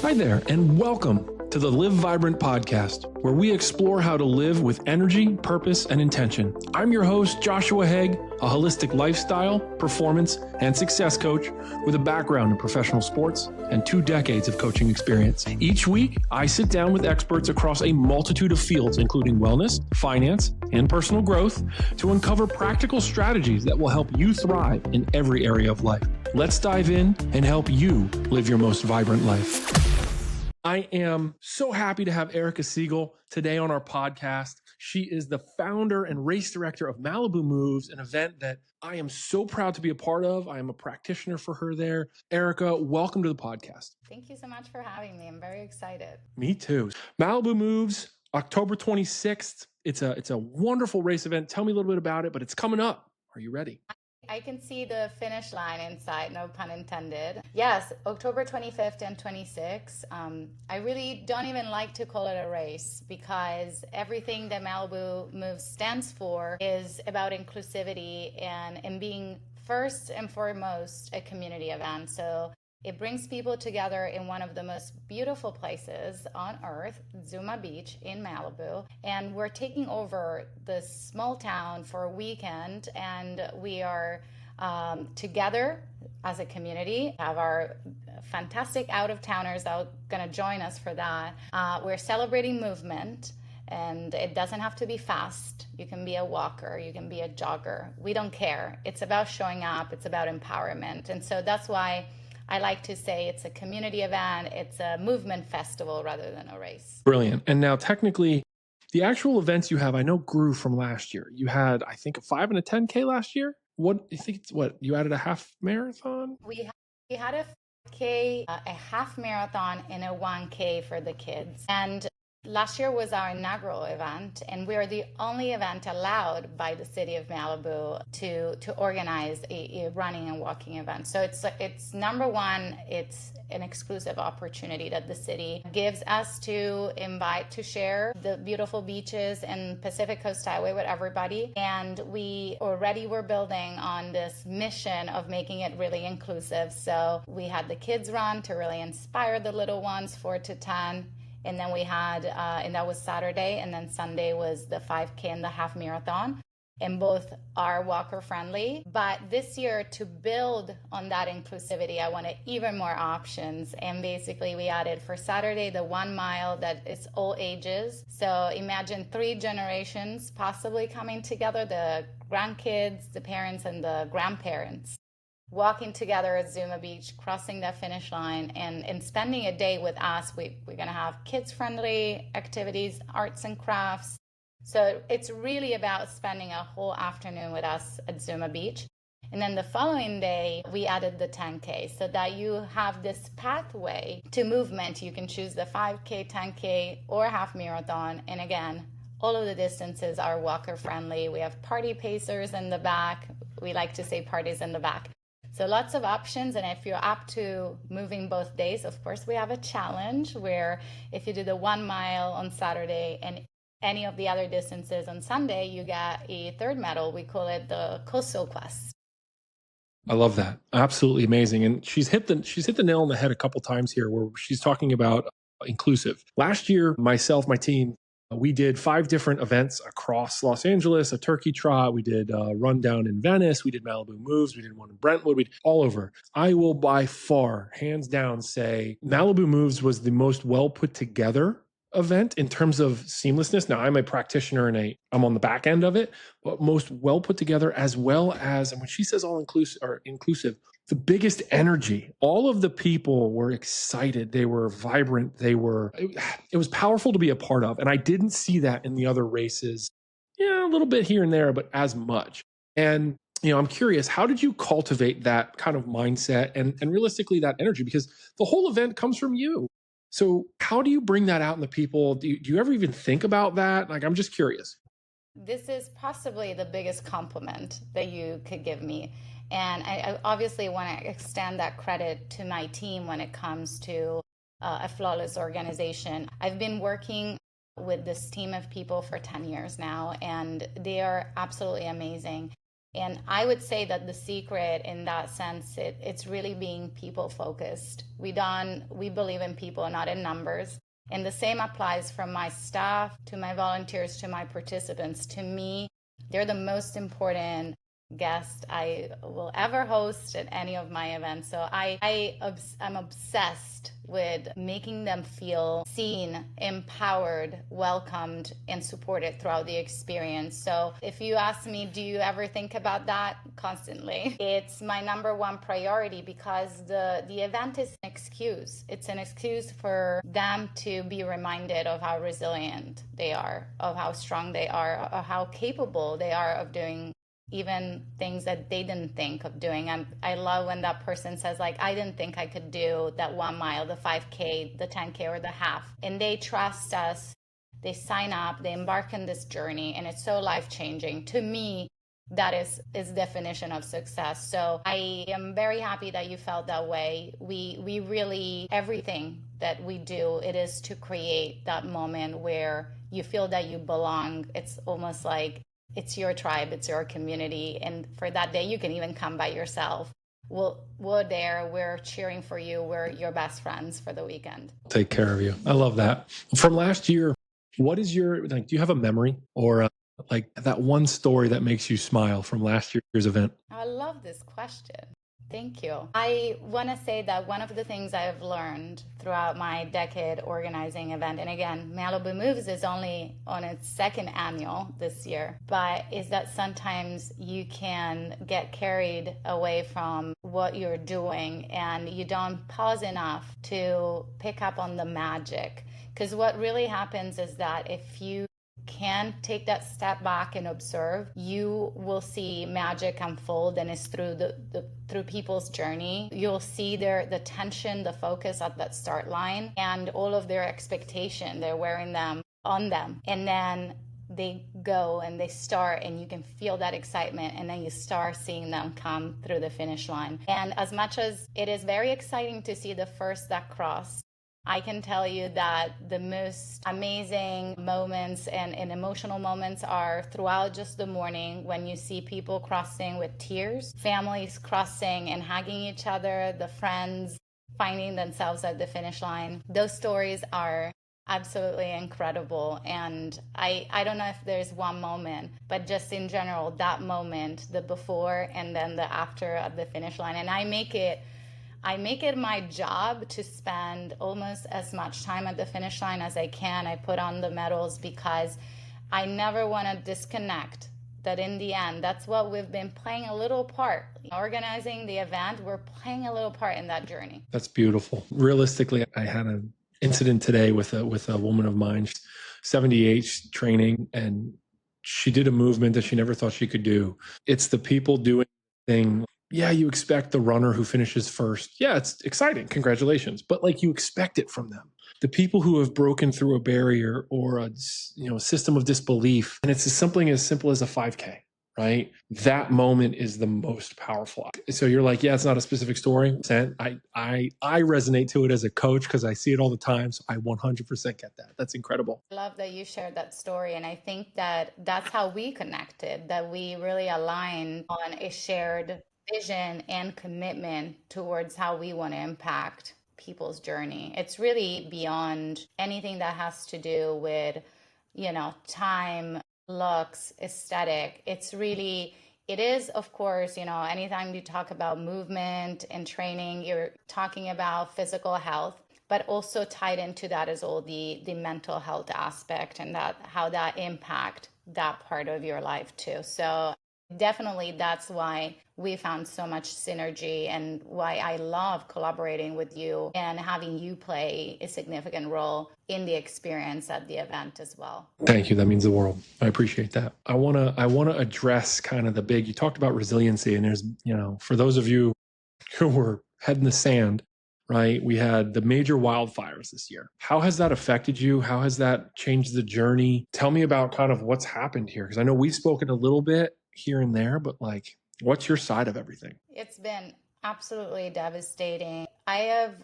Hi there, and welcome to the Live Vybrant Podcast, where we explore how to live with energy, purpose, and intention. I'm your host, Joshua Haag, a holistic lifestyle, performance, and success coach with a background in professional sports and 2 decades of coaching experience. Each week, I sit down with experts across a multitude of fields, including wellness, finance, and personal growth, to uncover practical strategies that will help you thrive in every area of life. Let's dive in and help you live your most vibrant life. I am so happy to have Erica Segel today on our podcast. She is the founder and race director of Malibu Moves, an event that I am so proud to be a part of. I am a practitioner for her there. Erica, welcome to the podcast. Thank you so much for having me. I'm very excited. Me too. Malibu Moves, October 26th. It's a wonderful race event. Tell me a little bit about it, but it's coming up. Are you ready? I can see the finish line inside, no pun intended. Yes, October 25th and 26th. I really don't even like to call it a race because everything that Malibu Moves stands for is about inclusivity and being first and foremost a community event. So it brings people together in one of the most beautiful places on earth, Zuma Beach in Malibu. And we're taking over this small town for a weekend, and we are together as a community, have our fantastic out-of-towners that are going to join us for that. We're celebrating movement, and it doesn't have to be fast. You can be a walker, you can be a jogger. We don't care. It's about showing up. It's about empowerment. And so that's why I like to say it's a community event. It's a movement festival rather than a race. Brilliant. And now technically, the actual events you have, I know, grew from last year. You had, I think, a 5 and a 10K last year. You added a half marathon? We had a 5K, a half marathon, and a 1K for the kids. And last year was our inaugural event, and we are the only event allowed by the city of Malibu to organize a running and walking event. So it's number one, it's an exclusive opportunity that the city gives us to invite to share the beautiful beaches and Pacific Coast Highway with everybody. And we already were building on this mission of making it really inclusive. So we had the kids run to really inspire the little ones, 4 to 10. And then we had, and that was Saturday, and then Sunday was the 5K and the half marathon. And both are walker friendly. But this year, to build on that inclusivity, I wanted even more options. And basically we added for Saturday, the 1 mile that is all ages. So imagine 3 generations possibly coming together, the grandkids, the parents, and the grandparents, walking together at Zuma Beach, crossing that finish line, and spending a day with us. We're going to have kids-friendly activities, arts and crafts. So it's really about spending a whole afternoon with us at Zuma Beach. And then the following day, we added the 10K so that you have this pathway to movement. You can choose the 5K, 10K, or half marathon. And again, all of the distances are walker-friendly. We have party pacers in the back. We like to say parties in the back. So lots of options, and if you're up to moving both days, of course, we have a challenge where if you do the 1 mile on Saturday and any of the other distances on Sunday, you get a third medal. We call it the Coastal Quest. I love that. Absolutely amazing. And she's hit the nail on the head a couple times here where she's talking about inclusive. Last year, myself, my team, we did 5 different events across Los Angeles, a turkey trot. We did a run down in Venice. We did Malibu Moves. We did one in Brentwood. We did all over. I will by far, hands down, say Malibu Moves was the most well put together event in terms of seamlessness. Now, I'm a practitioner and I'm on the back end of it, but most well put together, as well as, and when she says all inclusive, the biggest energy. All of the people were excited. They were vibrant. It was powerful to be a part of. And I didn't see that in the other races. Yeah, a little bit here and there, but as much. And, I'm curious, how did you cultivate that kind of mindset and realistically that energy? Because the whole event comes from you. So how do you bring that out in the people? Do you ever even think about that? I'm just curious. This is possibly the biggest compliment that you could give me. And I obviously want to extend that credit to my team when it comes to a flawless organization. I've been working with this team of people for 10 years now, and they are absolutely amazing. And I would say that the secret in that sense, it's really being people focused. We believe in people, not in numbers. And the same applies from my staff to my volunteers to my participants. To me, they're the most important guest I will ever host at any of my events. So I'm obsessed with making them feel seen, empowered, welcomed, and supported throughout the experience. So if you ask me, do you ever think about that? Constantly. It's my number one priority because the event is an excuse. It's an excuse for them to be reminded of how resilient they are, of how strong they are, of how capable they are of doing even things that they didn't think of doing. I love when that person says, like, I didn't think I could do that 1 mile, the 5K, the 10K, or the half. And they trust us. They sign up, they embark on this journey, and it's so life-changing. To me, that is definition of success. So I am very happy that you felt that way. We really, everything that we do, it is to create that moment where you feel that you belong. It's almost like it's your tribe, it's your community. And for that day, you can even come by yourself. We're there, we're cheering for you, we're your best friends for the weekend. Take care of you. I love that. From last year, what is your, like, do you have a memory or like that one story that makes you smile from last year's event? I love this question. Thank you. I want to say that one of the things I've learned throughout my decade organizing event, and again, Malibu Moves is only on its second annual this year, but is that sometimes you can get carried away from what you're doing and you don't pause enough to pick up on the magic. Because what really happens is that if you can take that step back and observe, you will see magic unfold, and it's through through people's journey. You'll see the tension, the focus at that start line, and all of their expectation. They're wearing them on them, and then they go and they start, and you can feel that excitement, and then you start seeing them come through the finish line. And as much as it is very exciting to see the first that cross, I can tell you that the most amazing moments and emotional moments are throughout just the morning when you see people crossing with tears, families crossing and hugging each other, the friends finding themselves at the finish line. Those stories are absolutely incredible. And I don't know if there's one moment, but just in general, that moment, the before and then the after at the finish line. And I make it my job to spend almost as much time at the finish line as I can. I put on the medals because I never want to disconnect that in the end, that's what we've been playing a little part. Organizing the event, we're playing a little part in that journey. That's beautiful. Realistically, I had an incident today with a woman of mine, 78 training, and she did a movement that she never thought she could do. It's the people doing the thing. Yeah, you expect the runner who finishes first. Yeah, it's exciting. Congratulations. But like, you expect it from them. The people who have broken through a barrier or a system of disbelief, and it's something as simple as a 5K, right? That moment is the most powerful. So you're like, yeah, it's not a specific story. I resonate to it as a coach because I see it all the time. So I 100% get that. That's incredible. I love that you shared that story. And I think that that's how we connected, that we really aligned on a shared vision and commitment towards how we want to impact people's journey. It's really beyond anything that has to do with, time, looks, aesthetic. It is, of course, anytime you talk about movement and training, you're talking about physical health, but also tied into that is all the mental health aspect and how that impact that part of your life too. So definitely that's why we found so much synergy and why I love collaborating with you and having you play a significant role in the experience at the event as well. Thank you. That means the world. I appreciate that. I want to address kind of you talked about resiliency, and there's, for those of you who were head in the sand, right? We had the major wildfires this year. How has that affected you? How has that changed the journey? Tell me about kind of what's happened here. Because I know we've spoken a little bit here and there, but like, what's your side of everything? It's been absolutely devastating. I have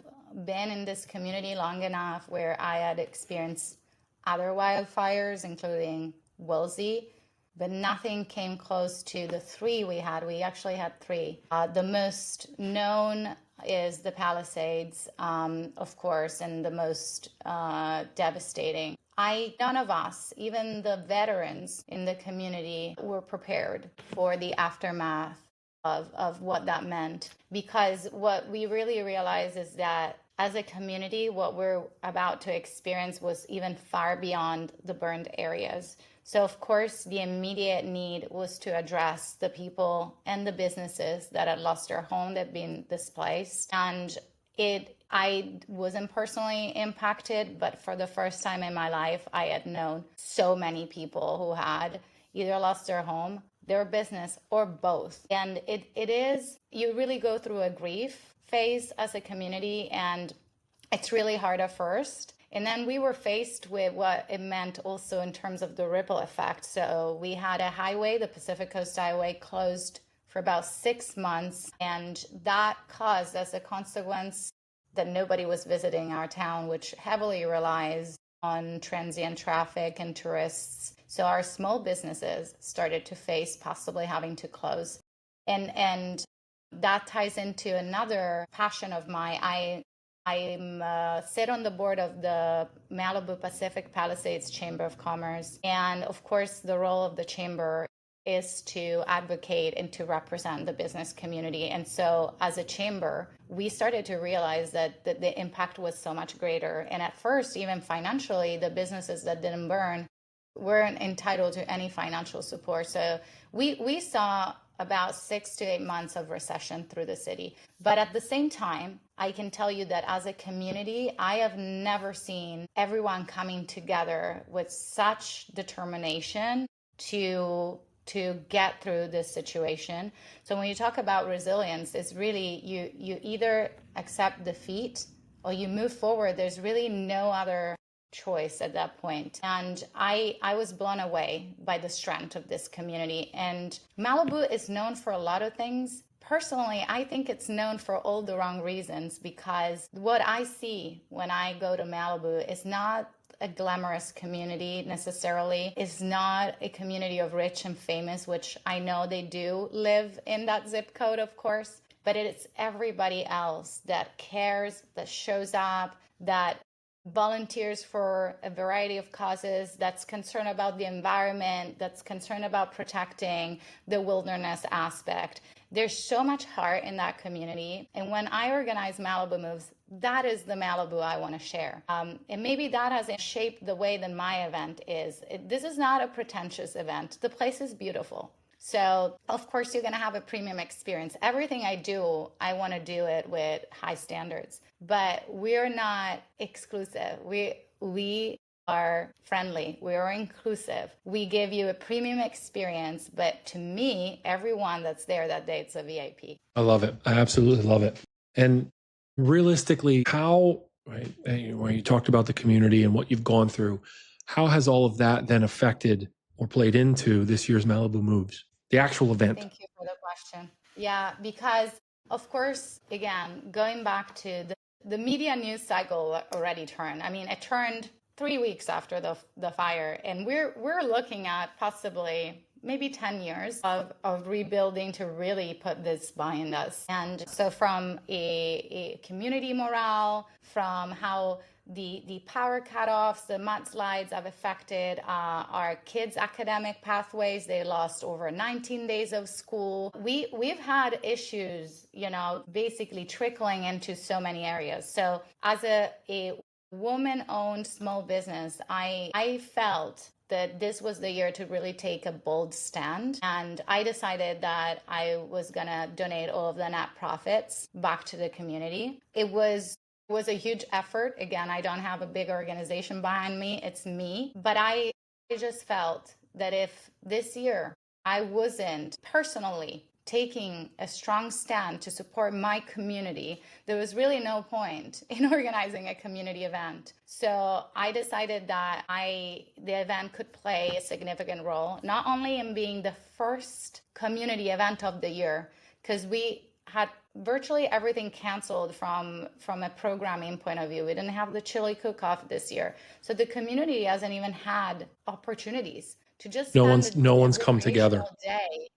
been in this community long enough where I had experienced other wildfires, including Woolsey, but nothing came close to the three we had. We actually had three. The most known is the Palisades, of course, and the most devastating. None of us, even the veterans in the community, were prepared for the aftermath of what that meant. Because what we really realized is that as a community, what we're about to experience was even far beyond the burned areas. So, of course, the immediate need was to address the people and the businesses that had lost their home, that had been displaced. And I wasn't personally impacted, but for the first time in my life, I had known so many people who had either lost their home, their business, or both. And it is, you really go through a grief phase as a community, and it's really hard at first. And then we were faced with what it meant also in terms of the ripple effect. So we had a highway, the Pacific Coast Highway, closed for about 6 months. And that caused, as a consequence, that nobody was visiting our town, which heavily relies on transient traffic and tourists. So our small businesses started to face possibly having to close. And that ties into another passion of mine. I sit on the board of the Malibu Pacific Palisades Chamber of Commerce. And of course, the role of the chamber is to advocate and to represent the business community. And so as a chamber, we started to realize that the impact was so much greater. And at first, even financially, the businesses that didn't burn weren't entitled to any financial support. So we saw about 6 to 8 months of recession through the city. But at the same time, I can tell you that as a community, I have never seen everyone coming together with such determination to get through this situation. So when you talk about resilience, it's really you either accept defeat or you move forward. There's really no other choice at that point. And I was blown away by the strength of this community. And Malibu is known for a lot of things. Personally, I think it's known for all the wrong reasons, because what I see when I go to Malibu is not a glamorous community necessarily. It's not a community of rich and famous, which I know they do live in that zip code, of course, but it's everybody else that cares, that shows up, that volunteers for a variety of causes, that's concerned about the environment, that's concerned about protecting the wilderness aspect. There's so much heart in that community. And when I organize Malibu Moves, that is the Malibu I want to share. And maybe that has shaped the way that my event is. This is not a pretentious event. The place is beautiful. So, of course, you're going to have a premium experience. Everything I do, I want to do it with high standards. But we're not exclusive. We are friendly. We are inclusive. We give you a premium experience. But to me, everyone that's there that day, it's a VIP. I love it. I absolutely love it. And realistically, how, right, when you talked about the community and what you've gone through, how has all of that then affected or played into this year's Malibu Moves, the actual event? Thank you for the question. Yeah, because of course, again, going back to the media news cycle already turned. I mean, it turned 3 weeks after the fire, and we're looking at possibly maybe 10 years of rebuilding to really put this behind us. And so from a community morale, from how the power cutoffs, the mudslides have affected our kids' academic pathways. They lost over 19 days of school. We've had issues, basically trickling into so many areas. So as a woman-owned small business, I felt that this was the year to really take a bold stand. And I decided that I was going to donate all of the net profits back to the community. It was a huge effort. Again, I don't have a big organization behind me. It's me. But I just felt that if this year I wasn't personally taking a strong stand to support my community, there was really no point in organizing a community event. So I decided that the event could play a significant role, not only in being the first community event of the year, because we had virtually everything canceled from a programming point of view. We didn't have the chili cook-off this year. So the community hasn't even had opportunities to just No spend one's no the one's come together. liberational day,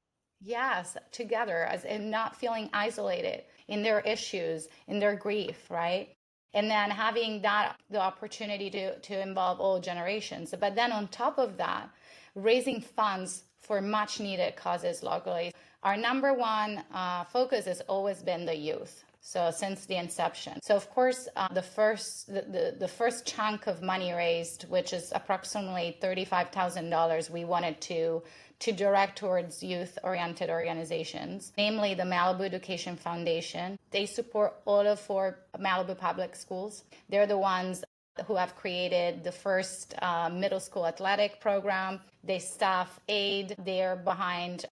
yes, together, as and not feeling isolated in their issues, in their grief, right? And then having that the opportunity to involve all generations. But then on top of that, raising funds for much needed causes locally. Our number one focus has always been the youth. So since the inception. So of course, the first chunk of money raised, which is approximately $35,000, we wanted to direct towards youth-oriented organizations, namely the Malibu Education Foundation. They support all of 4 Malibu public schools. They're the ones who have created the first middle school athletic program. They staff aid. They're behind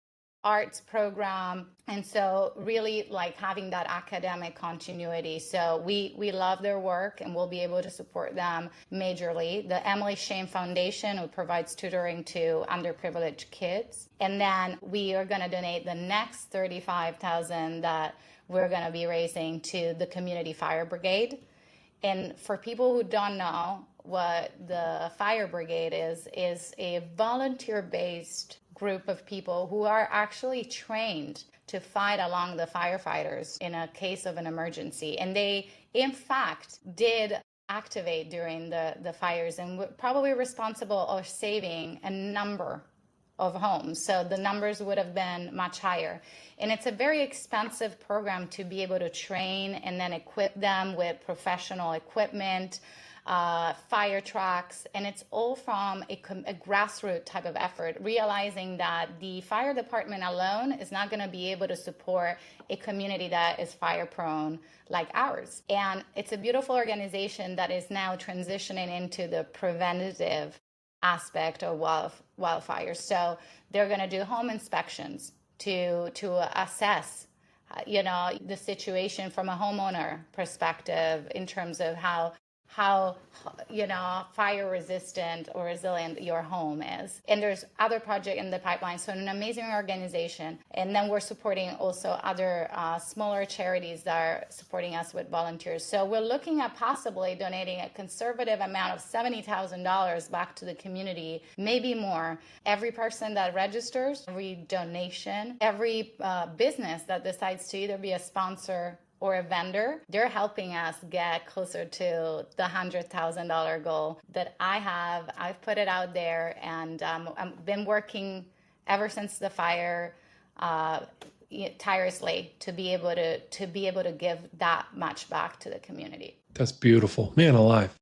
arts program. And so really like having that academic continuity. So we love their work and we'll be able to support them majorly. The Emily Shane Foundation, who provides tutoring to underprivileged kids. And then we are going to donate the next $35,000 that we're going to be raising to the Community Fire Brigade. And for people who don't know what the Fire Brigade is a volunteer-based group of people who are actually trained to fight along the firefighters in a case of an emergency. And they, in fact, did activate during the fires and were probably responsible for saving a number of homes. So the numbers would have been much higher. And it's a very expensive program to be able to train and then equip them with professional equipment, fire trucks, and it's all from a grassroots type of effort, realizing that the fire department alone is not going to be able to support a community that is fire prone like ours. And it's a beautiful organization that is now transitioning into the preventative aspect of wildfires. So they're going to do home inspections to assess the situation from a homeowner perspective in terms of how fire resistant or resilient your home is. And there's other projects in the pipeline. So an amazing organization. And then we're supporting also other smaller charities that are supporting us with volunteers. So we're looking at possibly donating a conservative amount of $70,000 back to the community, maybe more. Every person that registers, every donation, every business that decides to either be a sponsor or a vendor, they're helping us get closer to the $100,000 goal that I've put it out there, and I've been working ever since the fire tirelessly to be able to give that much back to the community. That's beautiful, man alive.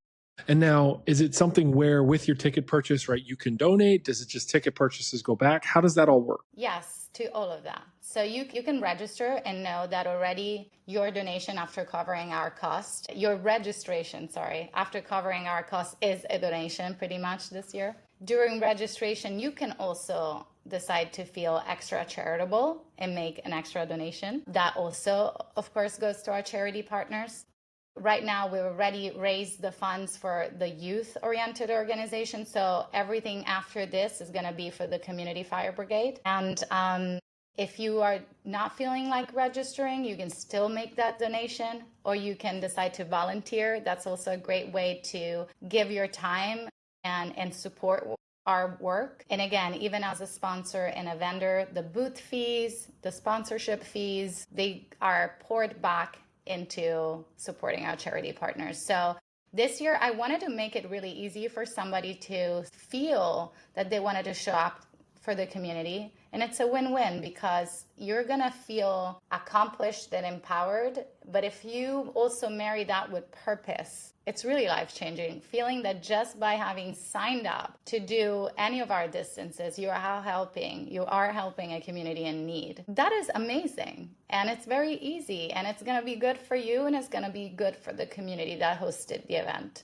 And now, is it something where with your ticket purchase, right, you can donate? Does it just ticket purchases go back? How does that all work? Yes, to all of that. So you can register and know that already your donation after covering our cost, your registration, after covering our cost is a donation pretty much this year. During registration, you can also decide to feel extra charitable and make an extra donation. That also, of course, goes to our charity partners. Right now, we already raised the funds for the youth-oriented organization. So everything after this is going to be for the Community Fire Brigade. And if you are not feeling like registering, you can still make that donation, or you can decide to volunteer. That's also a great way to give your time and support our work. And again, even as a sponsor and a vendor, the booth fees, the sponsorship fees, they are poured back into supporting our charity partners. So this year, I wanted to make it really easy for somebody to feel that they wanted to show up for the community. And it's a win-win because you're going to feel accomplished and empowered. But if you also marry that with purpose, it's really life-changing. Feeling that just by having signed up to do any of our distances, you are helping a community in need. That is amazing. And it's very easy. And it's going to be good for you. And it's going to be good for the community that hosted the event.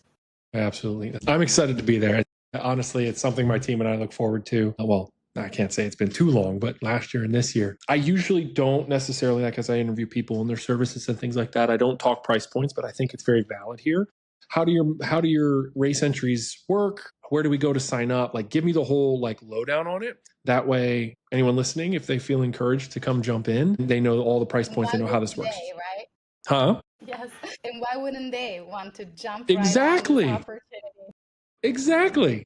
Absolutely. I'm excited to be there. Honestly, it's something my team and I look forward to. Well, I can't say it's been too long, but last year and this year. I usually don't necessarily, like as I interview people and their services and things like that, I don't talk price points, but I think it's very valid here. How do your race entries work? Where do we go to sign up? Like, give me the whole lowdown on it. That way, anyone listening, if they feel encouraged to come jump in, they know all the price points. They know how this works. Right? Huh? Yes. And why wouldn't they want to jump exactly right on this opportunity? Exactly.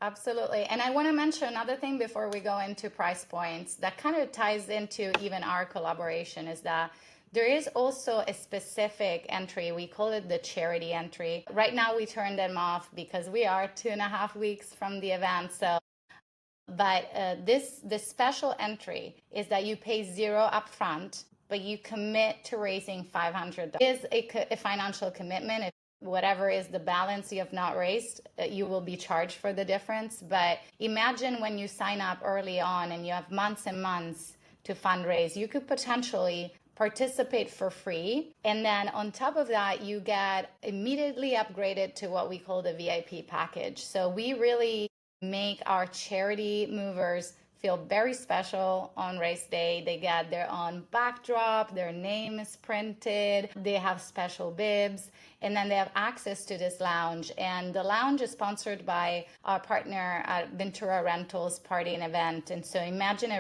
Absolutely. And I want to mention another thing before we go into price points that kind of ties into even our collaboration is that there is also a specific entry. We call it the charity entry. Right now we turn them off because we are 2.5 weeks from the event. But this special entry is that you pay zero upfront, but you commit to raising $500. It is a financial commitment. Whatever is the balance you have not raised, you will be charged for the difference. But imagine when you sign up early on and you have months and months to fundraise, you could potentially participate for free. And then on top of that, you get immediately upgraded to what we call the VIP package. So we really make our charity movers feel very special on race day. They get their own backdrop, their name is printed, they have special bibs, and then they have access to this lounge. And the lounge is sponsored by our partner at Ventura Rentals Party and Event. And so imagine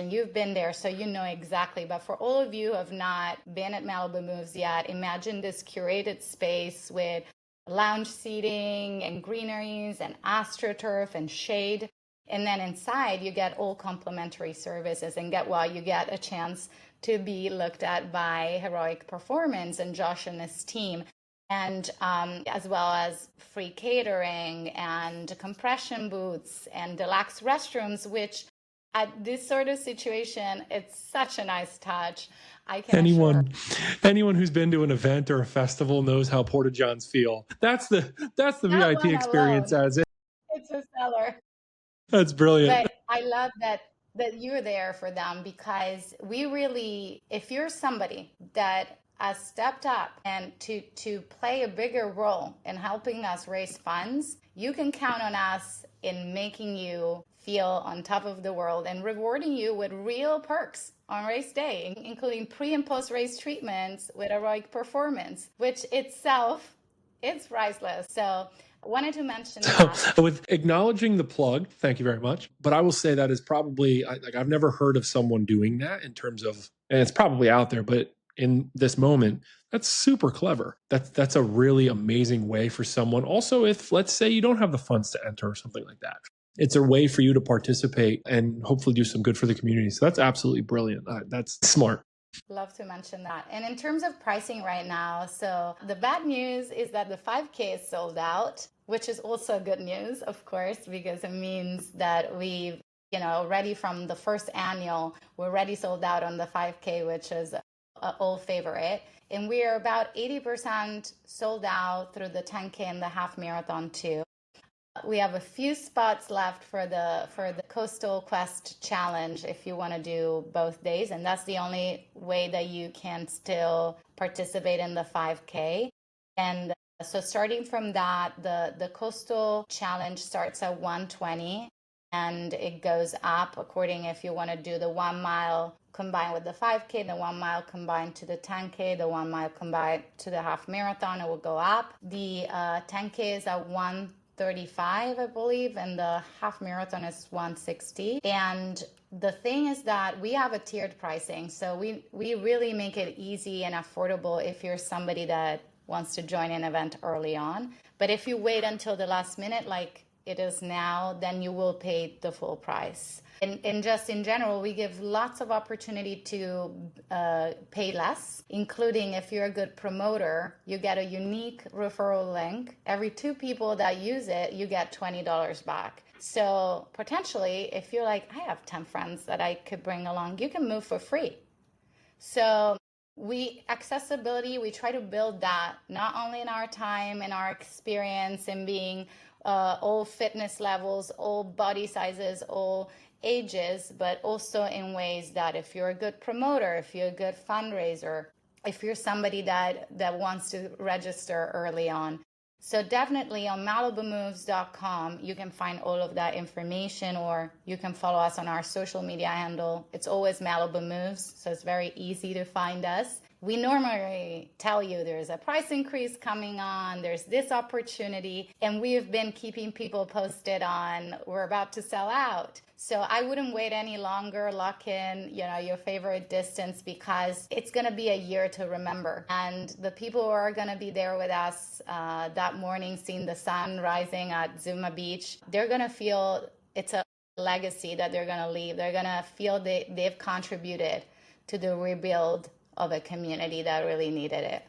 you've been there, so you know exactly. But for all of you who have not been at Malibu Moves yet, imagine this curated space with lounge seating and greeneries and astroturf and shade. And then inside, you get all complimentary services and you get a chance to be looked at by Heroic Performance and Josh and his team, and as well as free catering and compression booths and deluxe restrooms, which at this sort of situation, it's such a nice touch. Anyone who's been to an event or a festival knows how porta johns feel. That's the VIP experience as it. It's a seller. That's brilliant. But I love that you're there for them, because we really, if you're somebody that has stepped up and to play a bigger role in helping us raise funds, you can count on us in making you feel on top of the world and rewarding you with real perks on race day, including pre and post race treatments with Heroic Performance, which itself is priceless. So I wanted to mention that. With acknowledging the plug, thank you very much. But I will say that is probably, I've never heard of someone doing that in terms of, and it's probably out there, but in this moment, that's super clever. That's a really amazing way for someone. Also, if let's say you don't have the funds to enter or something like that, it's a way for you to participate and hopefully do some good for the community. So that's absolutely brilliant. That's smart. Love to mention that. And in terms of pricing right now, so the bad news is that the 5K is sold out, which is also good news, of course, because it means that we've, already from the first annual, we're already sold out on the 5K, which is an old favorite. And we are about 80% sold out through the 10K and the half marathon too. We have a few spots left for the Coastal Quest Challenge if you want to do both days, and that's the only way that you can still participate in the 5K. And so starting from that, the Coastal Challenge starts at 120, and it goes up according if you want to do the 1 mile combined with the 5K, the 1 mile combined to the 10K, the 1 mile combined to the half marathon, it will go up. The 10K is at 135, I believe, and the half marathon is 160. And the thing is that we have a tiered pricing, so we really make it easy and affordable if you're somebody that wants to join an event early on. But if you wait until the last minute, like it is now, then you will pay the full price. And just in general, we give lots of opportunity to pay less, including if you're a good promoter, you get a unique referral link. Every 2 people that use it, you get $20 back. So potentially, if you're like, I have 10 friends that I could bring along, you can move for free. So accessibility, we try to build that not only in our time and our experience and being all fitness levels, all body sizes, all ages, but also in ways that if you're a good promoter, if you're a good fundraiser, if you're somebody that wants to register early on. So definitely on MalibuMoves.com, you can find all of that information, or you can follow us on our social media handle. It's always Malibu Moves, so it's very easy to find us. We normally tell you there's a price increase coming on, there's this opportunity, and we've been keeping people posted on we're about to sell out. So I wouldn't wait any longer, lock in, your favorite distance, because it's going to be a year to remember. And the people who are going to be there with us that morning, seeing the sun rising at Zuma Beach, they're going to feel it's a legacy that they're going to leave. They're going to feel they've contributed to the rebuild of a community that really needed it.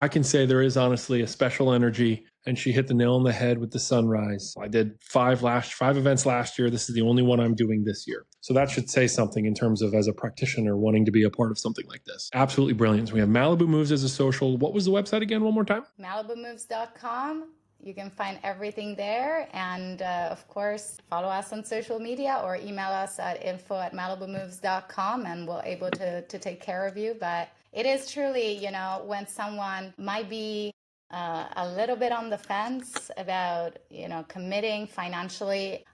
I can say there is honestly a special energy, and she hit the nail on the head with the sunrise. I did five events last year. This is the only one I'm doing this year. So that should say something in terms of, as a practitioner, wanting to be a part of something like this. Absolutely brilliant. So we have Malibu Moves as a social. What was the website again? One more time? MalibuMoves.com. You can find everything there. And of course, follow us on social media or email us at info@MalibuMoves.com, and we're able to take care of you. But it is truly, when someone might be a little bit on the fence about, committing financially,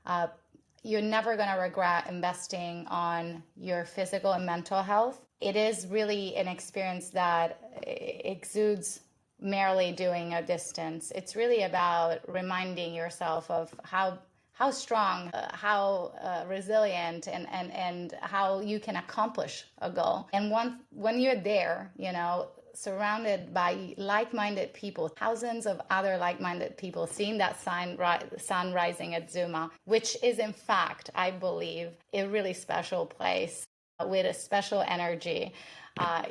you're never going to regret investing on your physical and mental health. It is really an experience that exudes merely doing a distance. It's really about reminding yourself of how strong, how resilient, and how you can accomplish a goal. And when you're there, surrounded by like-minded people, thousands of other like-minded people, seeing that sun rising at Zuma, which is in fact, I believe, a really special place with a special energy.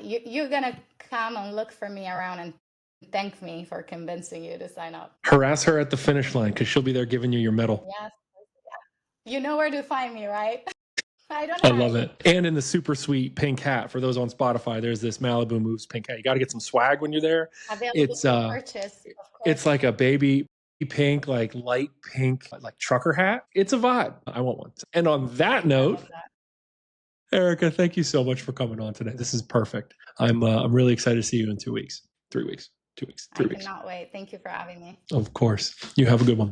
You're gonna come and look for me around and thank me for convincing you to sign up. Harass her at the finish line, because she'll be there giving you your medal. Yes. You know where to find me, right? I love it. And in the super sweet pink hat, for those on Spotify, there's this Malibu Moves pink hat. You got to get some swag when you're there. Available for purchase, of course. It's like a baby pink, like light pink, like trucker hat. It's a vibe. I want one. And on that note, Erica, thank you so much for coming on today. This is perfect. I'm really excited to see you in 2 weeks, 3 weeks, 2 weeks, 3 weeks. I cannot wait. Thank you for having me. Of course. You have a good one.